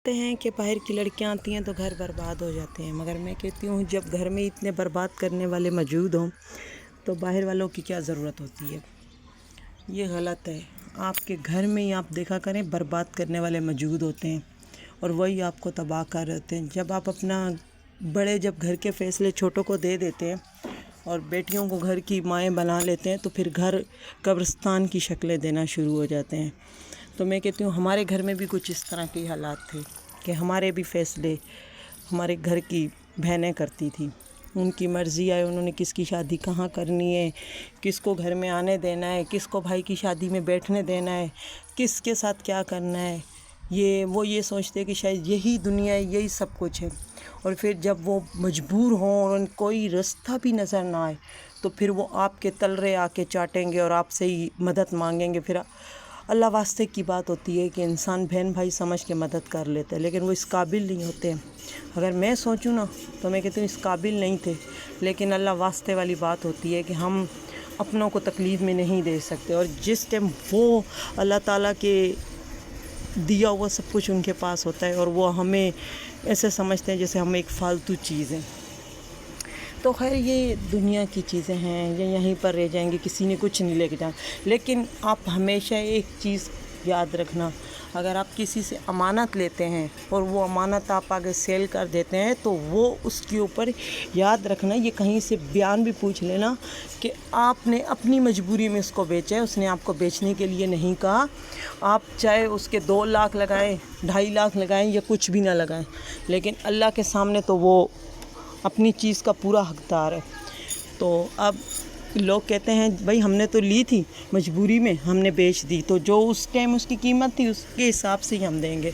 کہتے ہیں کہ باہر کی لڑکیاں آتی ہیں تو گھر برباد ہو جاتے ہیں، مگر میں کہتی ہوں جب گھر میں اتنے برباد کرنے والے موجود ہوں تو باہر والوں کی کیا ضرورت ہوتی ہے؟ یہ غلط ہے۔ آپ کے گھر میں ہی آپ دیکھا کریں برباد کرنے والے موجود ہوتے ہیں اور وہی آپ کو تباہ کر رہے ہوتے ہیں۔ جب آپ اپنا جب گھر کے فیصلے چھوٹوں کو دے دیتے ہیں اور بیٹیوں کو گھر کی مائیں بنا لیتے ہیں تو پھر گھر قبرستان کی شکلیں دینا شروع ہو جاتے ہیں۔ تو میں کہتی ہوں ہمارے گھر میں بھی کچھ اس طرح کے حالات تھے کہ ہمارے بھی فیصلے ہمارے گھر کی بہنیں کرتی تھیں، ان کی مرضی ہے، انہوں نے کس کی شادی کہاں کرنی ہے، کس کو گھر میں آنے دینا ہے، کس کو بھائی کی شادی میں بیٹھنے دینا ہے، کس کے ساتھ کیا کرنا ہے۔ وہ یہ سوچتے کہ شاید یہی دنیا ہے، یہی سب کچھ ہے، اور پھر جب وہ مجبور ہوں اور ان کوئی رستہ بھی نظر نہ آئے تو پھر وہ آپ کے تلرے آ کے چاٹیں گے اور آپ سے ہی مدد مانگیں گے۔ پھر اللہ واسطے کی بات ہوتی ہے کہ انسان بہن بھائی سمجھ کے مدد کر لیتا ہے، لیکن وہ اس قابل نہیں ہوتے۔ اگر میں سوچوں نا تو میں کہتی ہوں اس قابل نہیں تھے، لیکن اللہ واسطے والی بات ہوتی ہے کہ ہم اپنوں کو تکلیف میں نہیں دے سکتے، اور جس ٹائم وہ اللہ تعالیٰ کے دیا ہوا سب کچھ ان کے پاس ہوتا ہے اور وہ ہمیں ایسے سمجھتے ہیں جیسے ہم ایک فالتو چیز ہیں۔ تو خیر یہ دنیا کی چیزیں ہیں، یہ یہیں پر رہ جائیں گی، کسی نے کچھ نہیں لے کے جانا۔ لیکن آپ ہمیشہ ایک چیز یاد رکھنا، اگر آپ کسی سے امانت لیتے ہیں اور وہ امانت آپ آگے سیل کر دیتے ہیں تو وہ اس کے اوپر یاد رکھنا، یہ کہیں سے بیان بھی پوچھ لینا کہ آپ نے اپنی مجبوری میں اس کو بیچا ہے، اس نے آپ کو بیچنے کے لیے نہیں کہا۔ آپ چاہے اس کے 2 لاکھ لگائیں، 2.5 لاکھ لگائیں یا کچھ بھی نہ لگائیں، لیکن اللہ کے سامنے تو وہ اپنی چیز کا پورا حقدار ہے۔ تو اب لوگ کہتے ہیں بھائی ہم نے تو لی تھی مجبوری میں، ہم نے بیچ دی، تو جو اس ٹائم اس کی قیمت تھی اس کے حساب سے ہی ہم دیں گے۔